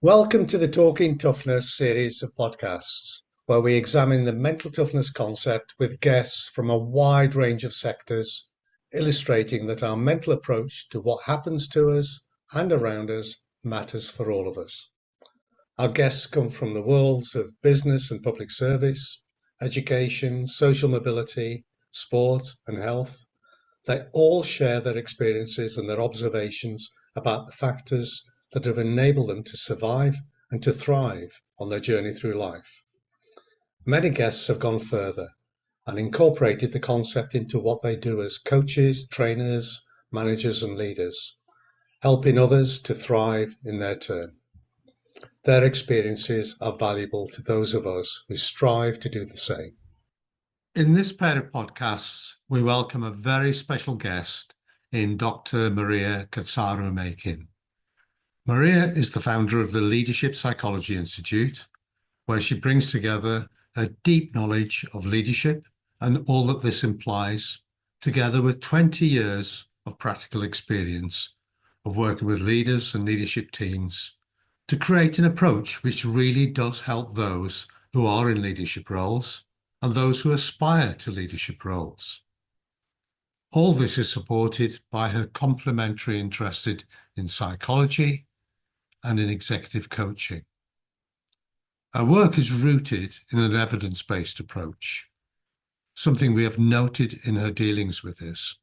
Welcome to the Talking Toughness series of podcasts, where we examine the mental toughness concept with guests from a wide range of sectors, illustrating that our mental approach to what happens to us and around us matters for all of us. Our guests come from the worlds of business and public service, education, social mobility, sport, and health. They all share their experiences and their observations about the factors that have enabled them to survive and to thrive on their journey through life. Many guests have gone further and incorporated the concept into what they do as coaches, trainers, managers, and leaders, helping others to thrive in their turn. Their experiences are valuable to those of us who strive to do the same. In this pair of podcasts, we welcome a very special guest in Dr. Maria Katsarou-Makin. Maria is the founder of the Leadership Psychology Institute, where she brings together a deep knowledge of leadership and all that this implies, together with 20 years of practical experience of working with leaders and leadership teams to create an approach which really does help those who are in leadership roles and those who aspire to leadership roles. All this is supported by her complementary interest in psychology and in executive coaching. Her work is rooted in an evidence-based approach, something we have noted in her dealings with this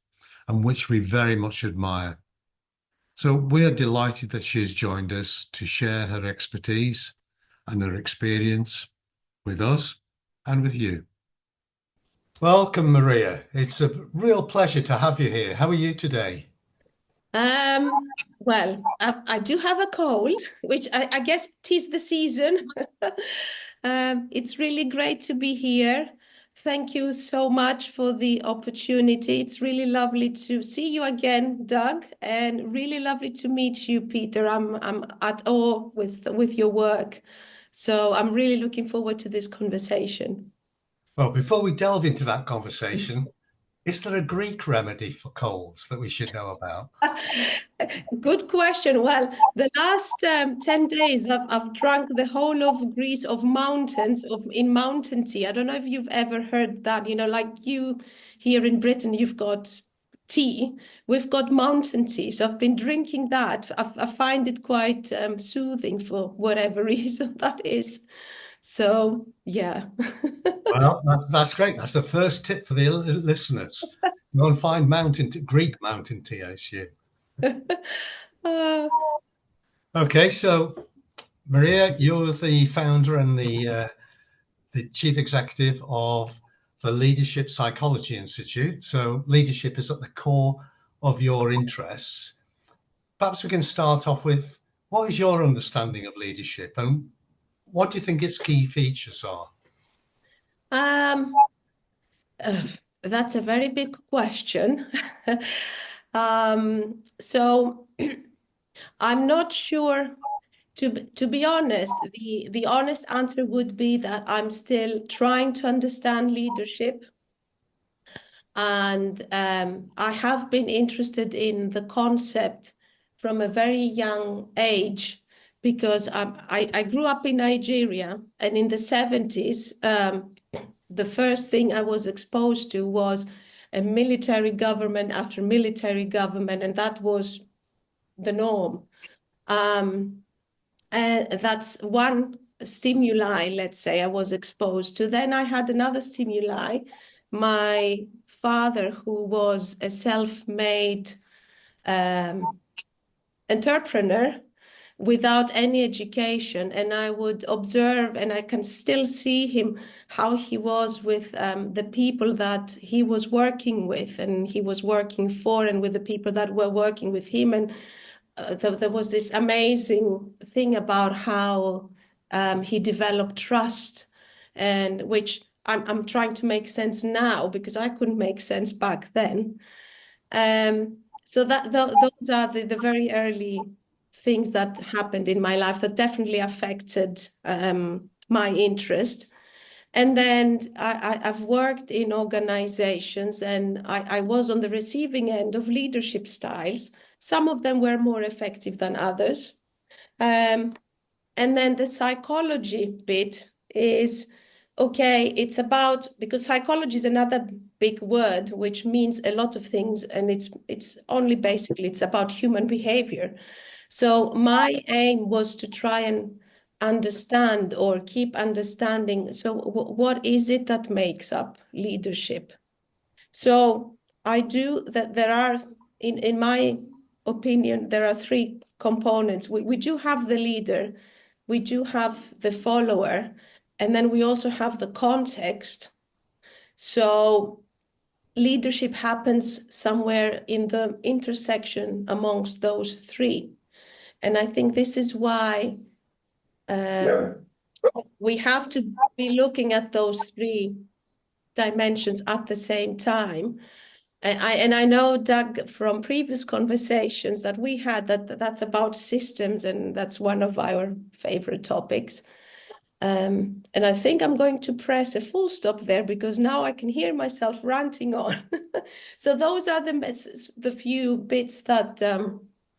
and which we very much admire. So we are delighted that she has joined us to share her expertise and her experience with us and with you. Welcome, Maria. It's a real pleasure to have you here. How are you today? Well, I do have a cold, which I guess tis the season. It's really great to be here. Thank you so much for the opportunity. It's really lovely to see you again, Doug, and really lovely to meet you, Peter. I'm at awe with your work. So I'm really looking forward to this conversation. Well, before we delve into that conversation, is there a Greek remedy for colds that we should know about? Good question. Well, the last 10 days, I've drunk the whole of Greece of mountains in mountain tea. I don't know if you've ever heard that, like you here in Britain, you've got tea. We've got mountain tea. So I've been drinking that. I find it quite soothing for whatever reason that is. So, yeah. Well, that's great. That's the first tip for the listeners. Go and find Greek mountain tea, I assume. Okay, so Maria, you're the founder and the chief executive of the Leadership Psychology Institute. So leadership is at the core of your interests. Perhaps we can start off with, what is your understanding of leadership and what do you think its key features are? That's a very big question. So I'm not sure. To be honest, the honest answer would be that I'm still trying to understand leadership. And I have been interested in the concept from a very young age because I grew up in Nigeria, and in the 70s, the first thing I was exposed to was a military government after military government, and that was the norm. And that's one stimuli, let's say, I was exposed to. Then I had another stimuli. My father, who was a self-made entrepreneur without any education, and I would observe, and I can still see him, how he was with the people that he was working with, and he was working for, and with the people that were working with him. And there was this amazing thing about how he developed trust, and which I'm trying to make sense now because I couldn't make sense back then. So those are the very early things that happened in my life that definitely affected my interest. And then I've worked in organizations, and I was on the receiving end of leadership styles. Some of them were more effective than others. And then the psychology bit is, okay, it's about, because psychology is another big word which means a lot of things, and it's only basically it's about human behavior. So my aim was to try and understand or keep understanding. So what is it that makes up leadership? So I do that. There are, in my opinion, there are three components. We do have the leader, we do have the follower, and then we also have the context. So leadership happens somewhere in the intersection amongst those three. And I think this is why we have to be looking at those three dimensions at the same time. And I know, Doug, from previous conversations that we had, that's about systems, and that's one of our favorite topics. And I think I'm going to press a full stop there because now I can hear myself ranting on. So those are the few bits that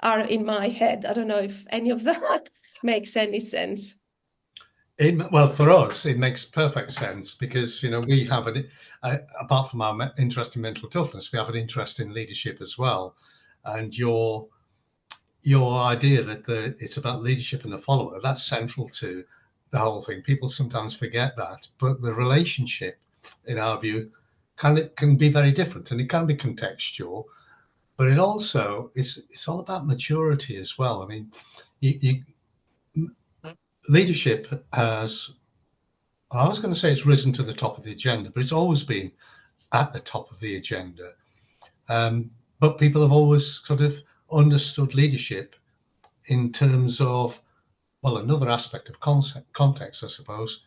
are in my head. I don't know if any of that makes any sense. Well, for us, it makes perfect sense because, you know, we have apart from our interest in mental toughness, we have an interest in leadership as well. And your idea that it's about leadership and the follower, that's central to the whole thing. People sometimes forget that, but the relationship, in our view, can be very different, and it can be contextual, but it also it's all about maturity as well. I mean, leadership has, I was going to say it's risen to the top of the agenda, but it's always been at the top of the agenda. But people have always sort of understood leadership in terms of, well, another aspect of context, I suppose,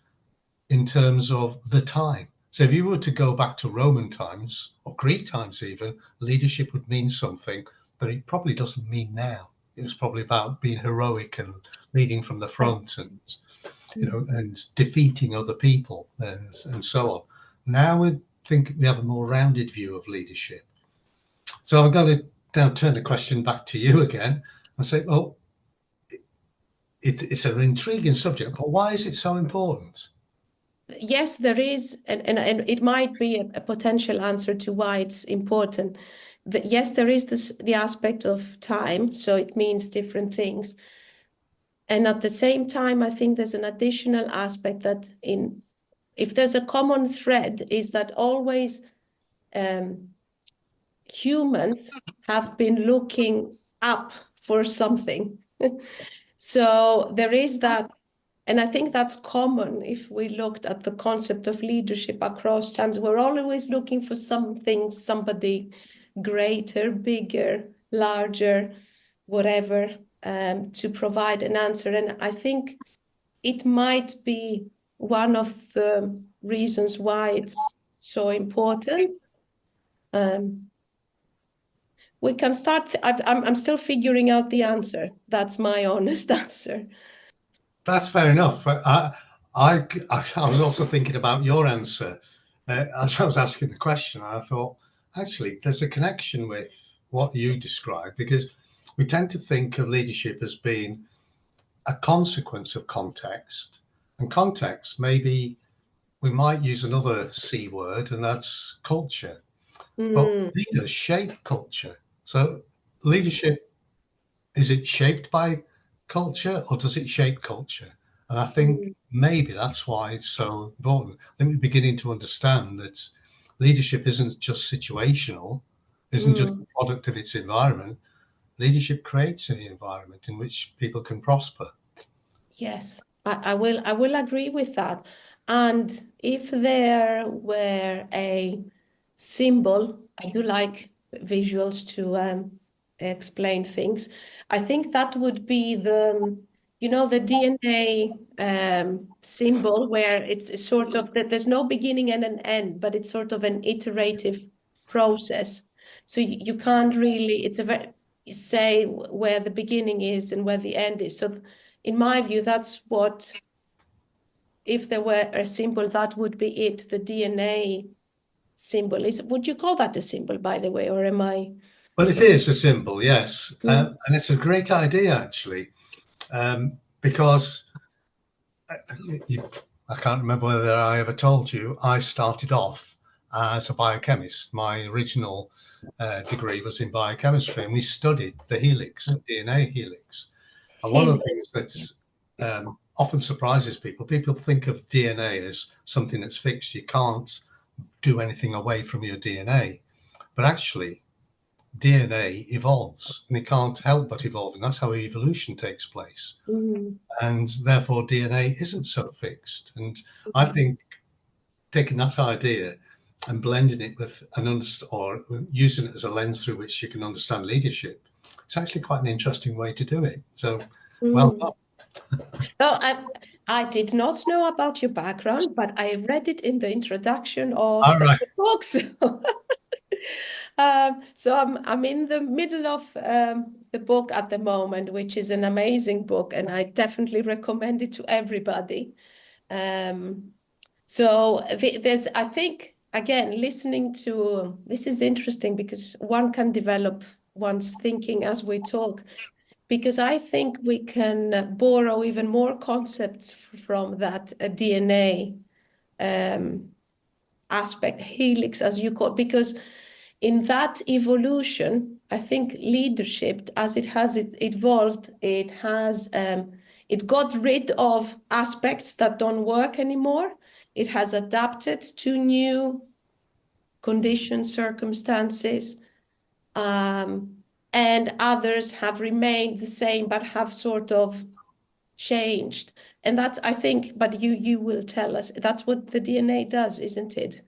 in terms of the time. So if you were to go back to Roman times or Greek times even, leadership would mean something, but it probably doesn't mean now. It was probably about being heroic and leading from the front and, you know, and defeating other people and so on. Now we think we have a more rounded view of leadership. So I'm going to now turn the question back to you again and say, well, it's an intriguing subject, but why is it so important? Yes, there is, and it might be a potential answer to why it's important. Yes, there is the aspect of time, so it means different things. And at the same time, I think there's an additional aspect that if there's a common thread, is that always humans have been looking up for something. So there is that. And I think that's common if we looked at the concept of leadership across times. We're always looking for something, somebody greater, bigger, larger, whatever, to provide an answer. And I think it might be one of the reasons why it's so important. We can start. I'm still figuring out the answer. That's my honest answer. That's fair enough. I was also thinking about your answer as I was asking the question. I thought, actually, there's a connection with what you described, because we tend to think of leadership as being a consequence of context. And context, maybe we might use another C word, and that's culture. But leaders shape culture. So leadership, is it shaped by culture or does it shape culture? And I think maybe that's why it's so important. I think we're beginning to understand that leadership isn't just situational, isn't just a product of its environment. Leadership creates an environment in which people can prosper. Yes, I will agree with that. And if there were a symbol, I do like visuals to explain things. I think that would be the DNA symbol, where it's sort of that there's no beginning and an end, but it's sort of an iterative process. So you can't really, it's a very say where the beginning is and where the end is. So in my view, that's what, if there were a symbol, that would be it, the DNA symbol. Would you call that a symbol, by the way, or am I? Well, it is a symbol, yes. And it's a great idea, actually, because I can't remember whether I ever told you, I started off as a biochemist. My original degree was in biochemistry, and we studied the helix, DNA helix. And one of the things that's often surprises people, people think of DNA as something that's fixed. You can't do anything away from your DNA. But actually, DNA evolves, and it can't help but evolve, and that's how evolution takes place. And therefore DNA isn't so fixed. And I think taking that idea and blending it with or using it as a lens through which you can understand leadership, it's actually quite an interesting way to do it. So well done. Oh, I did not know about your background, but I read it in the introduction of Right. the book. So I'm in the middle of the book at the moment, which is an amazing book, and I definitely recommend it to everybody. So there's, I think, again, listening to this is interesting because one can develop one's thinking as we talk, because I think we can borrow even more concepts from that DNA aspect, helix, as you call it, because in that evolution, I think leadership, as it has evolved, it has it got rid of aspects that don't work anymore. It has adapted to new conditions, circumstances, and others have remained the same but have sort of changed. And that's, I think, but you will tell us, that's what the DNA does, isn't it?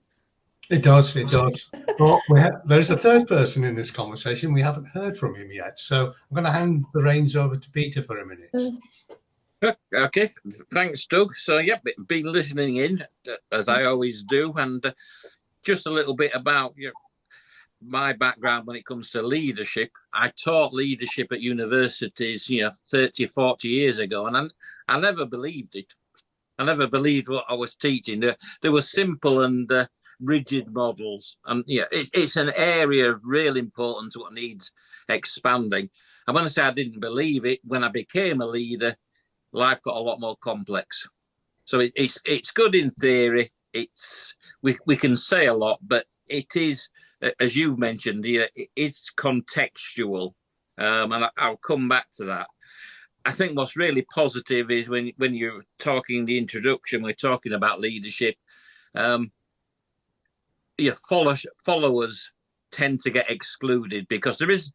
It does, it does. Well, there's a third person in this conversation. We haven't heard from him yet. So I'm going to hand the reins over to Peter for a minute. Okay, thanks, Doug. So, yeah, been listening in, as I always do, and just a little bit about my background when it comes to leadership. I taught leadership at universities, 30, 40 years ago, and I never believed it. I never believed what I was teaching. There were simple and rigid models, and it's an area of real importance what needs expanding. And when I say I didn't believe it, when I became a leader, life got a lot more complex. So it's good in theory. We can say a lot, but it is, as you mentioned, it's contextual, and I'll come back to that. I think what's really positive is when you're talking the introduction, we're talking about leadership. Followers tend to get excluded because there is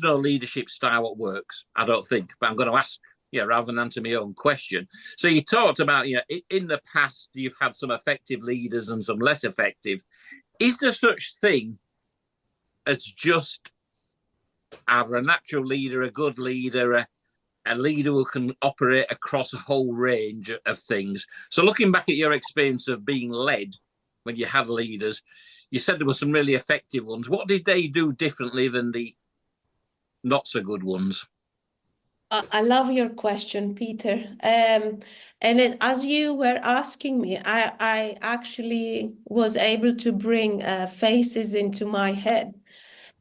no leadership style that works, I don't think. But I'm going to ask, rather than answer my own question. So you talked about, in the past, you've had some effective leaders and some less effective. Is there such thing as just either a natural leader, a good leader, a leader who can operate across a whole range of things? So looking back at your experience of being led when you had leaders, you said there were some really effective ones. What did they do differently than the not so good ones? I love your question, Peter. As you were asking me, I actually was able to bring faces into my head.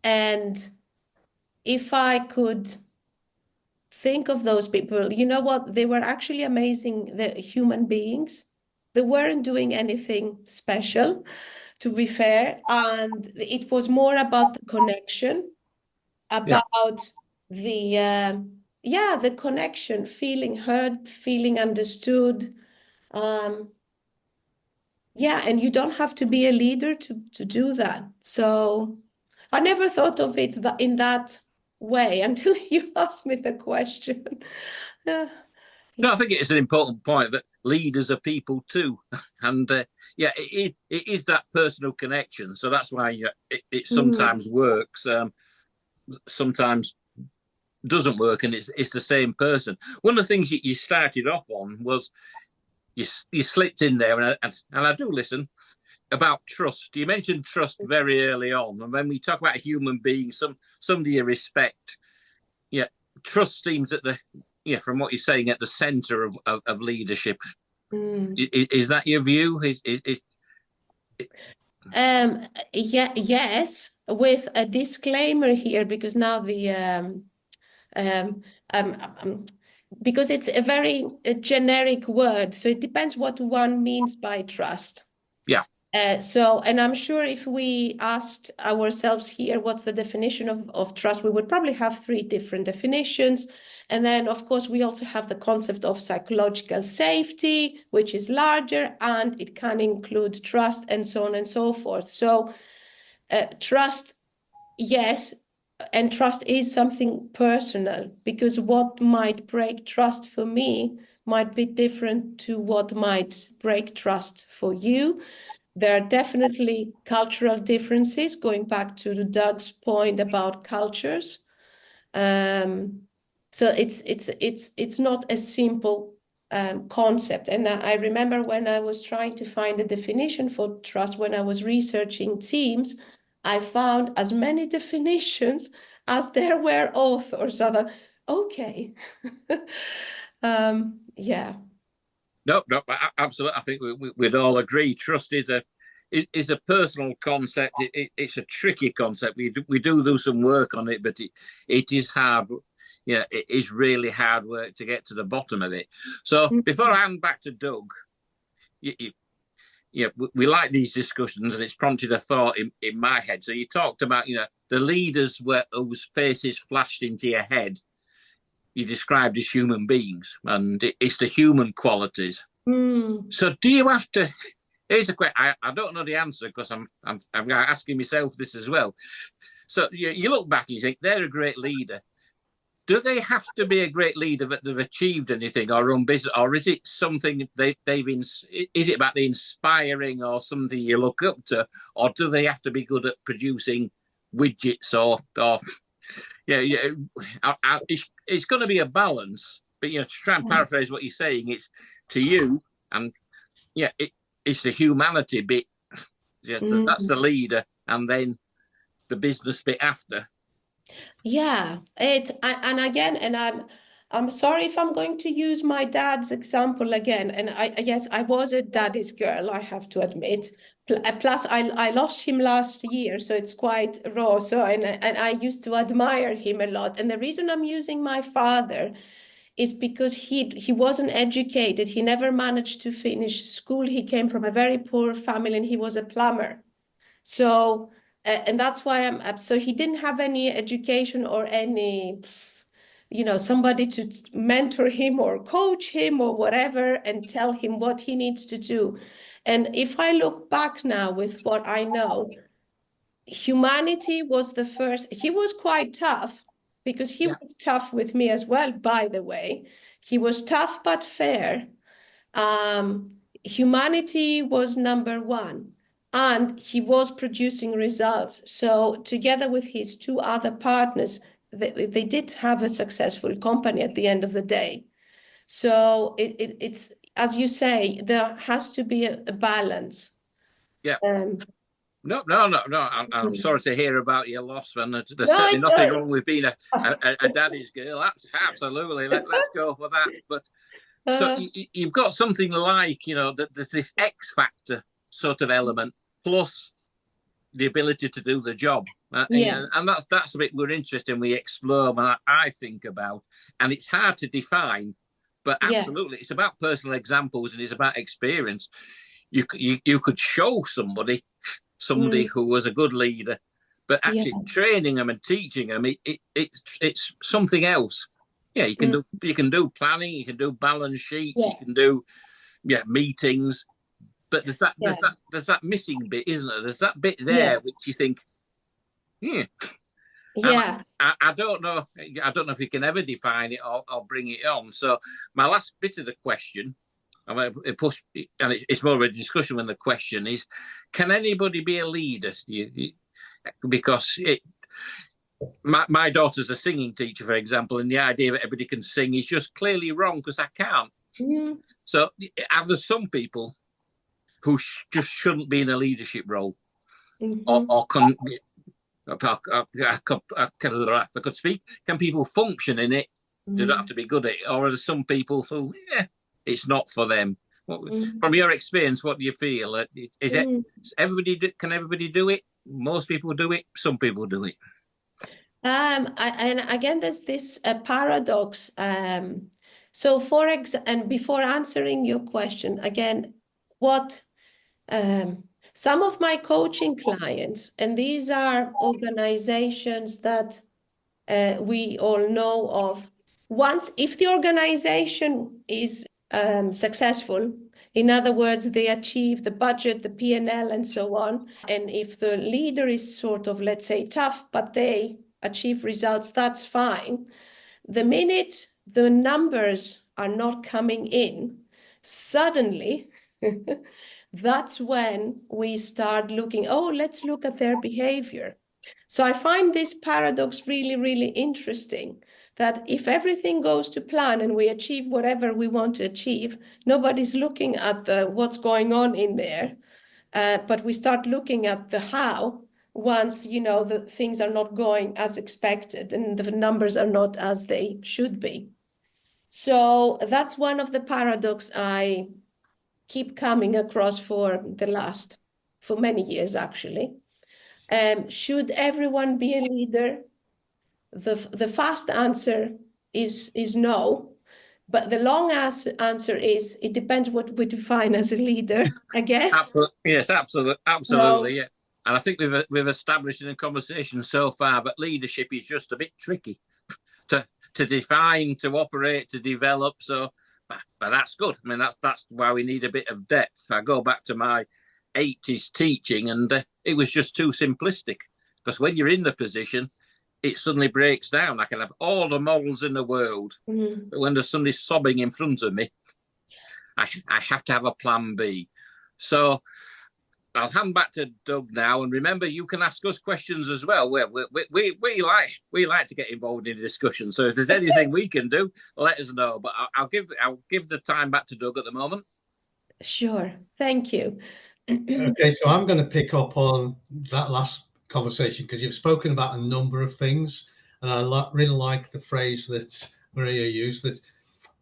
And if I could think of those people, you know what? They were actually amazing, the human beings. They weren't doing anything special, to be fair. And it was more about the connection, about the connection, feeling heard, feeling understood. And you don't have to be a leader to do that. So I never thought of it in that way until you asked me the question. No, I think it's an important point that leaders are people too, and it is that personal connection. So that's why it sometimes works, sometimes doesn't work, and it's the same person. One of the things you started off on was you slipped in there, and I do listen about trust. You mentioned trust very early on, and when we talk about a human being, somebody you respect, trust seems at the from what you're saying, at the center of leadership. Is that your view? Yes, with a disclaimer here, because now because it's a very generic word, so it depends what one means by trust. Yeah. And I'm sure if we asked ourselves here, what's the definition of trust, we would probably have 3 different definitions. And then, of course, we also have the concept of psychological safety, which is larger, and it can include trust and so on and so forth. So trust, yes, and trust is something personal, because what might break trust for me might be different to what might break trust for you. There are definitely cultural differences, going back to Doug's point about cultures. So it's not a simple concept. And I remember when I was trying to find a definition for trust, when I was researching teams, I found as many definitions as there were authors. I thought, okay. Yeah. No, absolutely. I think we'd all agree. Trust is a personal concept. It's a tricky concept. We do some work on it, but it is hard. Yeah, it is really hard work to get to the bottom of it. So before I hand back to Doug, we like these discussions, and it's prompted a thought in my head. So you talked about the leaders whose faces flashed into your head. You described as human beings, and it's the human qualities. So do you have to? Here's a question. I don't know the answer, because I'm asking myself this as well. So you look back and you think they're a great leader. Do they have to be a great leader that they've achieved anything or run business, or is it something is it about the inspiring or something you look up to, or do they have to be good at producing widgets or it's going to be a balance, but to try and paraphrase what you're saying, it's to you, and it's the humanity bit. That's the leader, and then the business bit after. Yeah, I'm sorry if I'm going to use my dad's example again. And yes, I was a daddy's girl, I have to admit. Plus, I lost him last year, so it's quite raw. So and I used to admire him a lot. And the reason I'm using my father is because he wasn't educated. He never managed to finish school. He came from a very poor family, and he was a plumber. So and that's why so he didn't have any education or any somebody to mentor him or coach him or whatever and tell him what he needs to do. And if I look back now with what I know, humanity was the first. He was quite tough, because he was tough with me as well, by the way. He was tough but fair. Humanity was number 1, and he was producing results. So together with his 2 other partners, they did have a successful company at the end of the day. So it's, as you say, there has to be a balance. Yeah. No. I'm sorry to hear about your loss, and there's certainly nothing wrong with being a daddy's girl. Absolutely. Let's go for that. But so you've got something like, there's this X factor sort of element, plus the ability to do the job. Yes. And that's a bit we're interested in, we explore, and I think about. And it's hard to define, but absolutely, it's about personal examples, and it's about experience. You could show somebody who was a good leader, but actually training them and teaching them, it's something else. Yeah, you can do planning, you can do balance sheets, you can do meetings, but there's that missing bit, isn't there? There's that bit there which you think, I don't know if you can ever define it or bring it on. So my last bit of the question, I'm going to push, and it's more of a discussion when the question is, can anybody be a leader? Because my daughter's a singing teacher, for example, and the idea that everybody can sing is just clearly wrong, because I can't. So are there some people who just shouldn't be in a leadership role, or can I could speak? Can people function in it? They don't have to be good at it, or are there some people who it's not for them? From your experience, what do you feel? Is it everybody? Can everybody do it? Most people do it. Some people do it. And again, there's this paradox. So and before answering your question, again, what some of my coaching clients, and these are organizations that we all know of, if the organization is successful, in other words, they achieve the budget, the P&L, and so on, and if the leader is sort of, let's say, tough, but they achieve results, that's fine. The minute the numbers are not coming in, suddenly, that's when we start looking, let's look at their behavior. So I find this paradox really, really interesting, that if everything goes to plan and we achieve whatever we want to achieve, nobody's looking at what's going on in there. But we start looking at the how once, the things are not going as expected and the numbers are not as they should be. So that's one of the paradox I keep coming across for many years, actually. Should everyone be a leader? The fast answer is no, but the long answer is it depends what we define as a leader. Again, yes, absolutely, So, yeah. And I think we've established in the conversation so far that leadership is just a bit tricky to define, to operate, to develop. So, but that's good. I mean, that's why we need a bit of depth. I go back to my 80s teaching, and it was just too simplistic. Because when you're in the position, it suddenly breaks down. I can have all the models in the world, but when there's somebody sobbing in front of me, I have to have a plan B. So I'll hand back to Doug now, and remember, you can ask us questions as well. We like to get involved in the discussion. So if there's anything we can do, let us know. But I'll give the time back to Doug at the moment. Sure, thank you. Okay, so I'm going to pick up on that last conversation because you've spoken about a number of things, and I really like the phrase that Maria used, that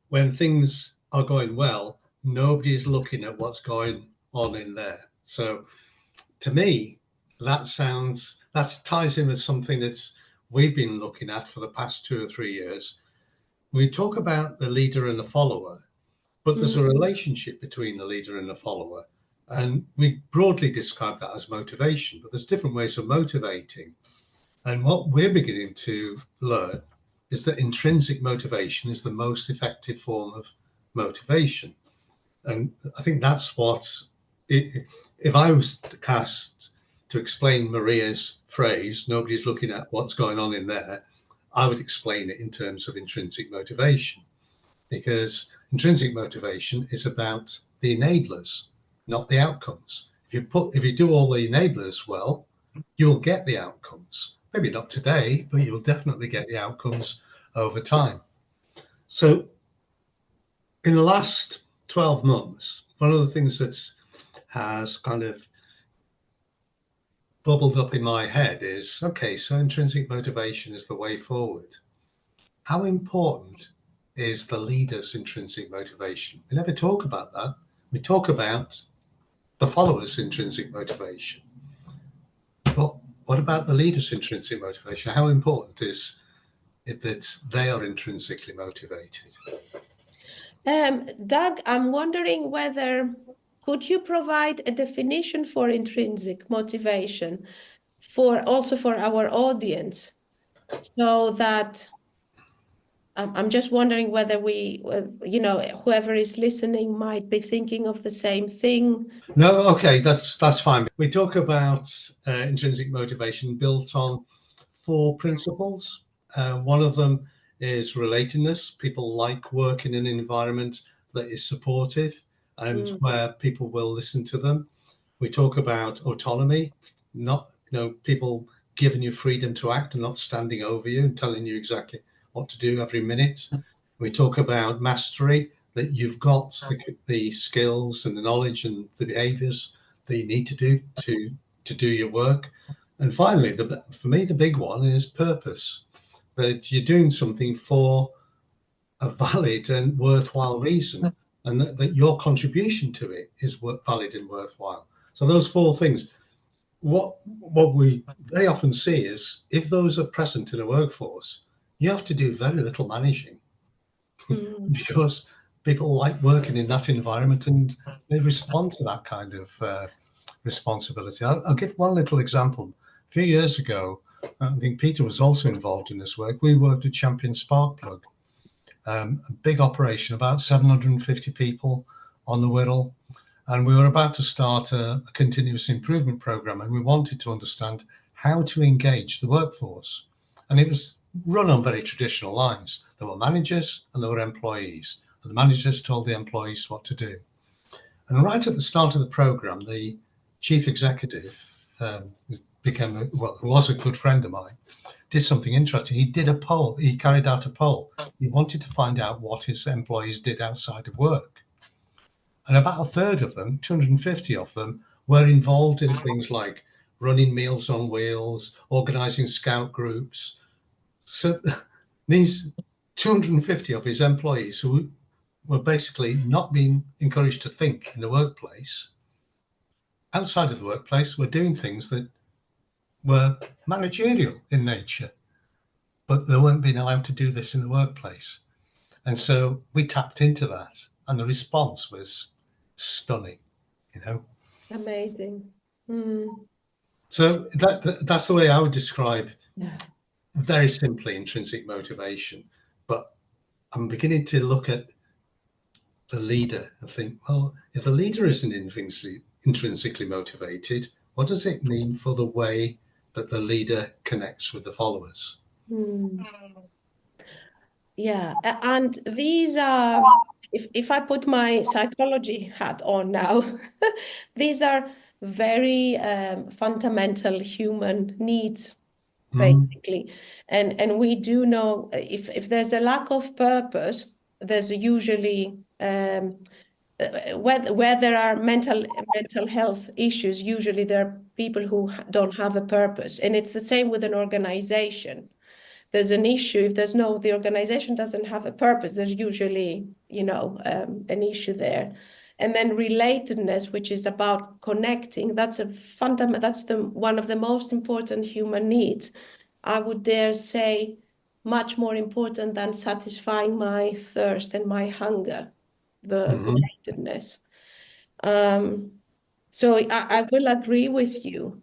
when things are going well, nobody is looking at what's going on in there. So to me, that ties in with something that we've been looking at for the past 2 or 3 years. We talk about the leader and the follower, but there's a relationship between the leader and the follower. And we broadly describe that as motivation, but there's different ways of motivating. And what we're beginning to learn is that intrinsic motivation is the most effective form of motivation. And I think that's if I was asked to explain Maria's phrase, nobody's looking at what's going on in there, I would explain it in terms of intrinsic motivation, because intrinsic motivation is about the enablers, not the outcomes. If you do all the enablers well, you'll get the outcomes. Maybe not today, but you'll definitely get the outcomes over time. So in the last 12 months, one of the things that has kind of bubbled up in my head is, okay, so intrinsic motivation is the way forward. How important is the leader's intrinsic motivation? We never talk about that. We talk about the follower's intrinsic motivation. But what about the leader's intrinsic motivation? How important is it that they are intrinsically motivated? Doug, I'm wondering could you provide a definition for intrinsic motivation also for our audience, so that I'm just wondering whether whoever is listening might be thinking of the same thing. No, okay, that's fine. We talk about intrinsic motivation built on 4 principles. One of them is relatedness. People like work in an environment that is supportive and where people will listen to them. We talk about autonomy, not people giving you freedom to act and not standing over you and telling you exactly what to do every minute. We talk about mastery, that you've got the skills and the knowledge and the behaviors that you need to do to do your work. And finally, for me, the big one is purpose, that you're doing something for a valid and worthwhile reason, and that your contribution to it is valid and worthwhile. So those 4 things, what we very often see is, if those are present in a workforce, you have to do very little managing. because people like working in that environment and they respond to that kind of responsibility. I'll give one little example. A few years ago, I think Peter was also involved in this work. We worked at Champion Sparkplug, a big operation, about 750 people on the Wirral. And we were about to start a continuous improvement program, and we wanted to understand how to engage the workforce. And it was run on very traditional lines. There were managers and there were employees. And the managers told the employees what to do. And right at the start of the program, the chief executive, who was a good friend of mine, did something interesting. He did a poll. He carried out a poll. He wanted to find out what his employees did outside of work. And about a third of them, 250 of them, were involved in things like running Meals on Wheels, organising scout groups. So these 250 of his employees who were basically not being encouraged to think in the workplace, outside of the workplace, were doing things that were managerial in nature, but they weren't being allowed to do this in the workplace. And so we tapped into that, and the response was stunning, Amazing. So that's the way I would describe, very simply, intrinsic motivation. But I'm beginning to look at the leader and think, well, if the leader isn't intrinsically motivated, what does it mean for the way that the leader connects with the followers? Yeah, and these are, if I put my psychology hat on now, these are very fundamental human needs, basically. And we do know if there's a lack of purpose, there's usually where there are mental health issues, usually there are people who don't have a purpose. And it's the same with an organization. There's an issue if the organization doesn't have a purpose, there's usually, an issue there. And then relatedness, which is about connecting, that's one of the most important human needs. I would dare say much more important than satisfying my thirst and my hunger, the relatedness. So I will agree with you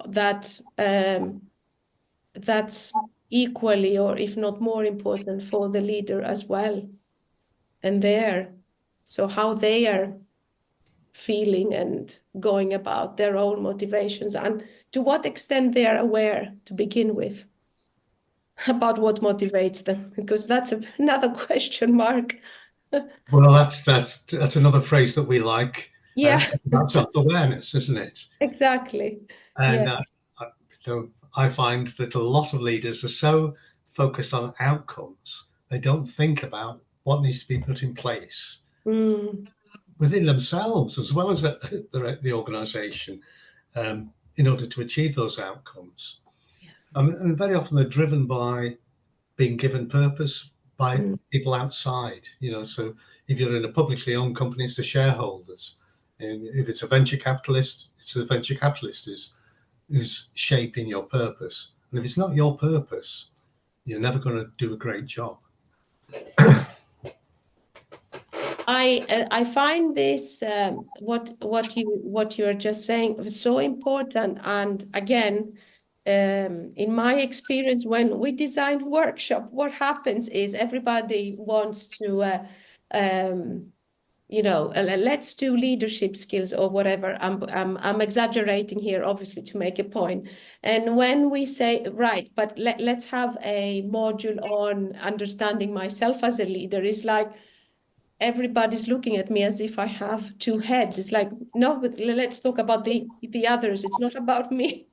that that's equally, or if not more important, for the leader as well. And so how they are feeling and going about their own motivations, and to what extent they are aware to begin with about what motivates them, because that's another question mark. Well, that's another phrase that we like. Yeah, That's self-awareness, isn't it? exactly. And so I find that a lot of leaders are so focused on outcomes, they don't think about what needs to be put in place within themselves as well as the organisation in order to achieve those outcomes. And very often they're driven by being given purpose by people outside. So if you're in a publicly owned company, it's the shareholders. And if it's a venture capitalist, it's the venture capitalist who's shaping your purpose. And if it's not your purpose, you're never going to do a great job. I find this what you're just saying so important. And again, in my experience, when we design workshop, what happens is everybody wants to let's do leadership skills or whatever. I'm exaggerating here, obviously, to make a point. And when we say, right, but let's have a module on understanding myself as a leader, it's like everybody's looking at me as if I have two heads. It's like, no, but let's talk about the others. It's not about me.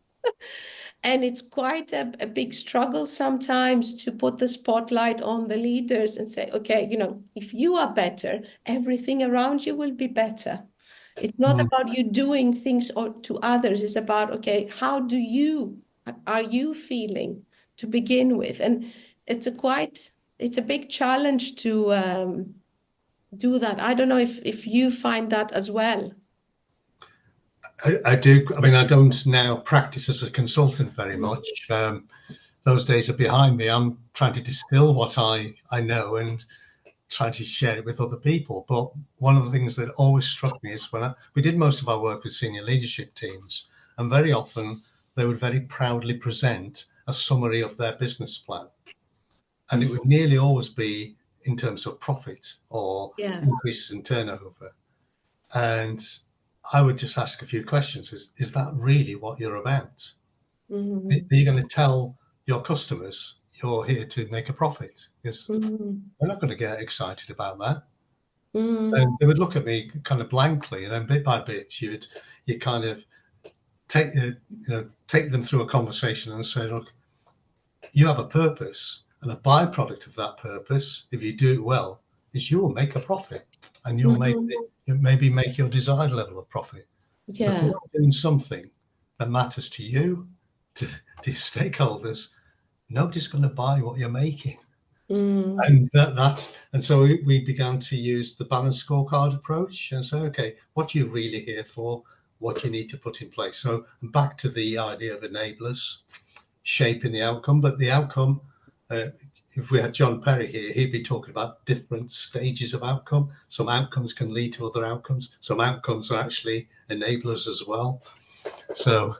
And it's quite a big struggle sometimes to put the spotlight on the leaders and say, okay, if you are better, everything around you will be better. It's not about you doing things to others. It's about, okay, how are you feeling to begin with? And it's a big challenge to do that. I don't know if you find that as well. I do. I mean, I don't now practice as a consultant very much. those days are behind me. I'm trying to distill what I know and trying to share it with other people. But one of the things that always struck me is we did most of our work with senior leadership teams, and very often they would very proudly present a summary of their business plan. And it would nearly always be in terms of profit or increases in turnover. And I would just ask a few questions. Is that really what you're about? Mm-hmm. Are you going to tell your customers you're here to make a profit? Because they're not going to get excited about that. And they would look at me kind of blankly, and then bit by bit, you kind of take them through a conversation and say, look, you have a purpose, and a byproduct of that purpose, if you do it well, is you will make a profit, and you'll maybe make your desired level of profit. Yeah. If you're not doing something that matters to you, to your stakeholders, nobody's going to buy what you're making. And so we began to use the balanced scorecard approach and say, okay, what are you really here for? What you need to put in place. So back to the idea of enablers shaping the outcome, but the outcome, if we had John Perry here, he'd be talking about different stages of outcome. Some outcomes can lead to other outcomes. Some outcomes are actually enablers as well. So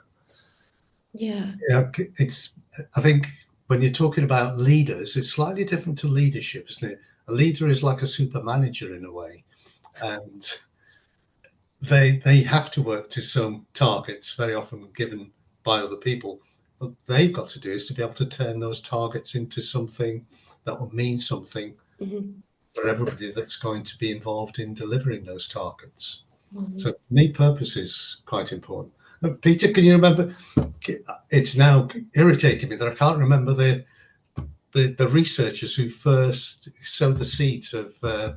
I think when you're talking about leaders, it's slightly different to leadership, isn't it? A leader is like a super manager in a way, and they have to work to some targets, very often given by other people. What they've got to do is to be able to turn those targets into something that will mean something for everybody that's going to be involved in delivering those targets. So for me, purpose is quite important. Peter, can you remember? It's now irritating me that I can't remember the researchers who first sowed the seeds of. Well,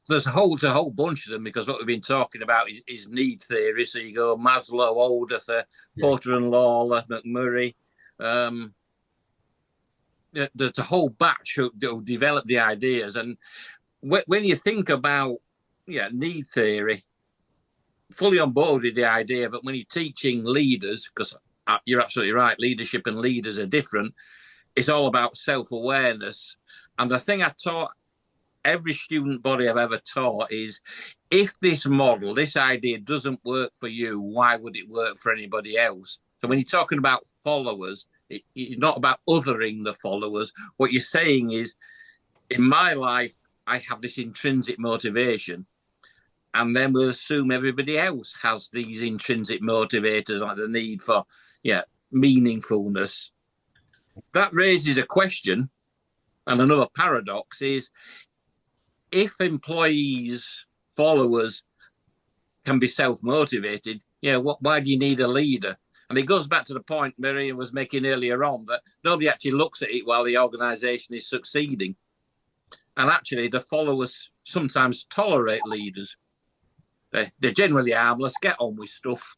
there's a whole bunch of them, because what we've been talking about is need theory. So you go Maslow, Alderfer, Porter and Lawler, McMurray. There's a whole batch who developed the ideas, and when you think about need theory, fully on board with the idea that when you're teaching leaders, because you're absolutely right, leadership and leaders are different, it's all about self-awareness. And the thing I taught every student body I've ever taught is, if this model, this idea doesn't work for you, why would it work for anybody else? So when you're talking about followers, it's not about othering the followers. What you're saying is, in my life, I have this intrinsic motivation. And then we'll assume everybody else has these intrinsic motivators, like the need for meaningfulness. That raises a question, and another paradox is, if employees, followers can be self-motivated, why do you need a leader? And it goes back to the point Maria was making earlier on, that nobody actually looks at it while the organisation is succeeding. And actually, the followers sometimes tolerate leaders. They're generally harmless, get on with stuff.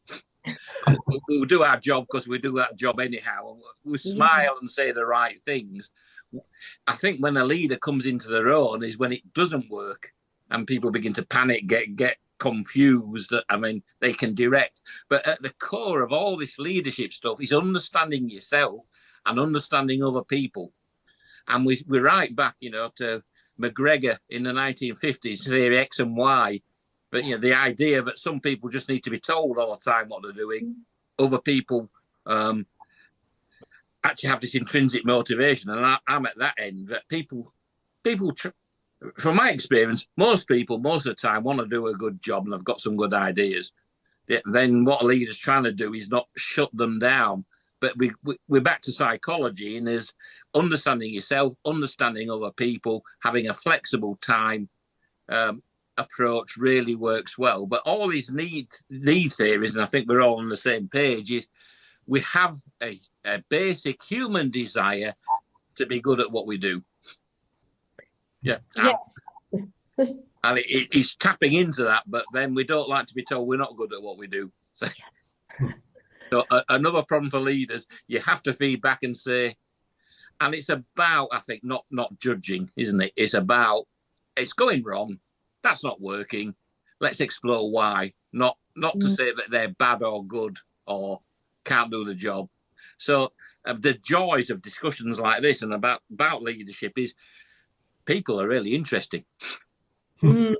We'll do our job because we do that job anyhow. We'll smile and say the right things. I think when a leader comes into their own is when it doesn't work and people begin to panic, get confused. I mean, they can direct. But at the core of all this leadership stuff is understanding yourself and understanding other people. And we're right back, to McGregor in the 1950s, theory X and Y. But, the idea that some people just need to be told all the time what they're doing. Other people actually have this intrinsic motivation. And I'm at that end, that people, from my experience, most people, most of the time, want to do a good job and have got some good ideas. Then what a leader's trying to do is not shut them down. But we're back to psychology, and there's understanding yourself, understanding other people, having a flexible time approach really works well. But all these need theories, and I think we're all on the same page, is we have a basic human desire to be good at what we do. Yeah. Yes. And it's tapping into that, but then we don't like to be told we're not good at what we do. So another problem for leaders, you have to feed back and say, and it's about, I think, not judging, isn't it? It's about, it's going wrong. That's not working. Let's explore why. Not to say that they're bad or good or can't do the job. So the joys of discussions like this and about leadership is people are really interesting. And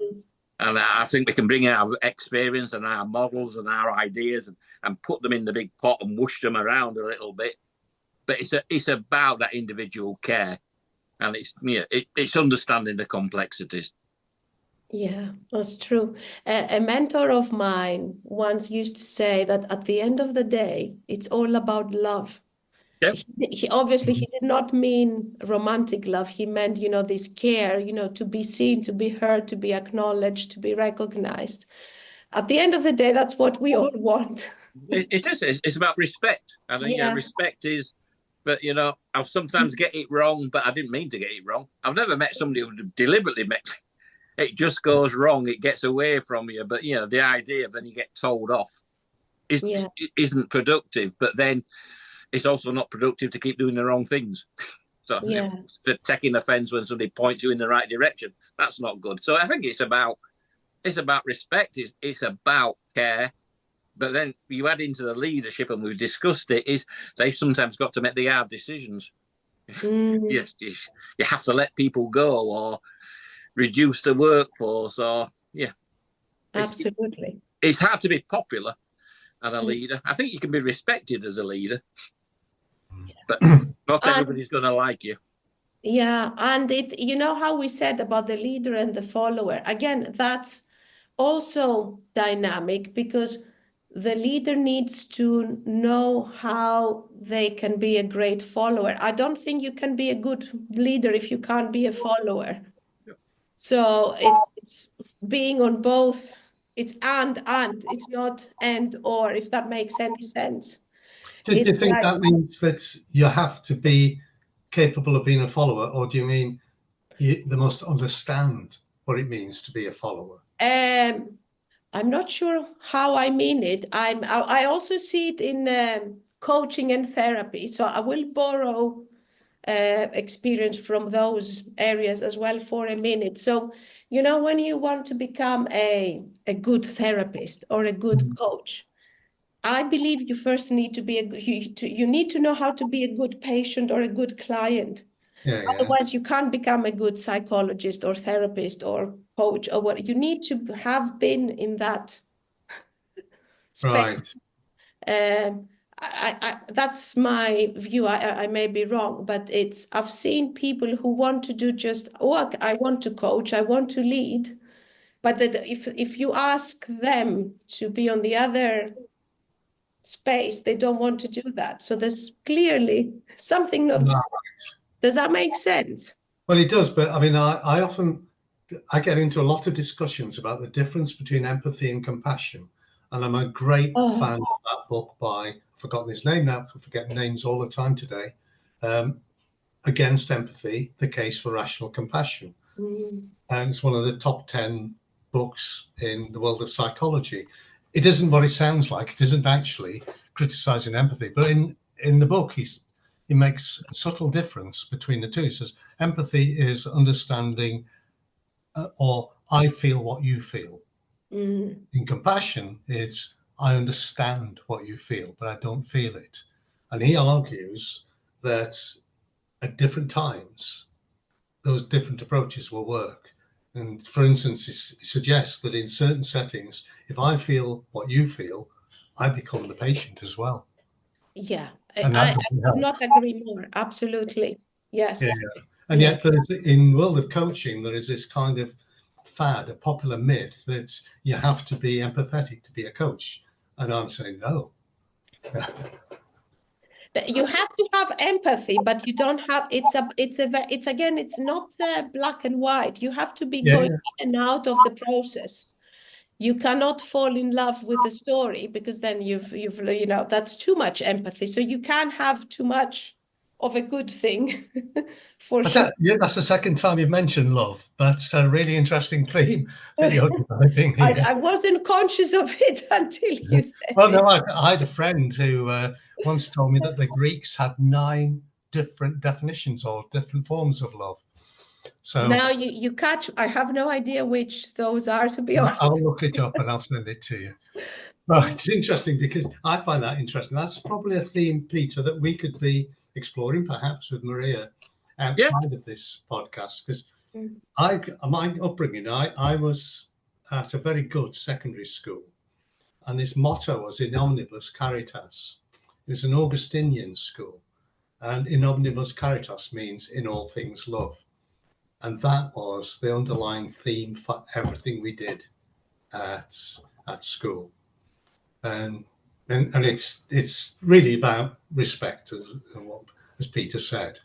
I think we can bring our experience and our models and our ideas and put them in the big pot and whoosh them around a little bit. But it's about that individual care, and it's understanding the complexities. Yeah, that's true. A mentor of mine once used to say that at the end of the day, it's all about love. Yep. He obviously he did not mean romantic love. He meant, this care, to be seen, to be heard, to be acknowledged, to be recognized. At the end of the day, that's what we all want. It is. It's about respect. And respect is, but I'll sometimes get it wrong, but I didn't mean to get it wrong. I've never met somebody who deliberately it just goes wrong. It gets away from you. But the idea of then you get told off isn't productive. But then it's also not productive to keep doing the wrong things. So for taking offence when somebody points you in the right direction, that's not good. So I think it's about respect. It's about care. But then you add into the leadership, and we've discussed it, is they've sometimes got to make the hard decisions. Yes, you have to let people go or reduce the workforce or Absolutely. It's hard to be popular as a leader. I think you can be respected as a leader, but not everybody's going to like you. Yeah, and how we said about the leader and the follower, again, that's also dynamic, because the leader needs to know how they can be a great follower. I don't think you can be a good leader if you can't be a follower. So it's being on both. It's and it's not and or, if that makes any sense. Do you think that means that you have to be capable of being a follower, or do you mean they must understand what it means to be a follower? I'm not sure how I mean it. I also see it in coaching and therapy. So I will borrow experience from those areas as well for a minute. So, when you want to become a good therapist or a good coach, I believe you first need to be you need to know how to be a good patient or a good client. Otherwise, you can't become a good psychologist or therapist or coach or what. You need to have been in that space. Right. That's my view. I may be wrong, but I've seen people who want to do just, I want to coach, I want to lead, but that if you ask them to be on the other space, they don't want to do that. So there's clearly something not. Right. Does that make sense? Well, it does, but I mean, I get into a lot of discussions about the difference between empathy and compassion, and I'm a great fan of that book by, I've forgotten his name now, I forget names all the time today, Against Empathy, The Case for Rational Compassion. And it's one of the top 10 books in the world of psychology. It isn't what it sounds like. It isn't actually criticizing empathy, but in the book, he makes a subtle difference between the two. He says, empathy is understanding or I feel what you feel. In compassion, it's I understand what you feel, but I don't feel it. And he argues that at different times, those different approaches will work. And for instance, he suggests that in certain settings, if I feel what you feel, I become the patient as well. Yeah, I could not agree more. Absolutely. Yes. Yeah. And yet in the world of coaching, there is this kind of fad, a popular myth that you have to be empathetic to be a coach. And I'm saying no. You have to have empathy, but you don't have, it's not black and white. You have to be going in and out of the process. You cannot fall in love with the story, because then you've that's too much empathy. So you can't have too much of a good thing for sure. That's the second time you've mentioned love. That's a really interesting theme that you're developing here. I wasn't conscious of it until you said Well, no, I had a friend who once told me that the Greeks had 9 different definitions or different forms of love. So now you catch, I have no idea which those are, to be honest. I'll look it up and I'll send it to you. Well, it's interesting because I find that interesting. That's probably a theme, Peter, that we could be exploring perhaps with Maria outside of this podcast. Because my upbringing, I was at a very good secondary school, and this motto was in omnibus caritas. It was an Augustinian school, and in omnibus caritas means in all things love. And that was the underlying theme for everything we did at school. And it's really about respect, as Peter said.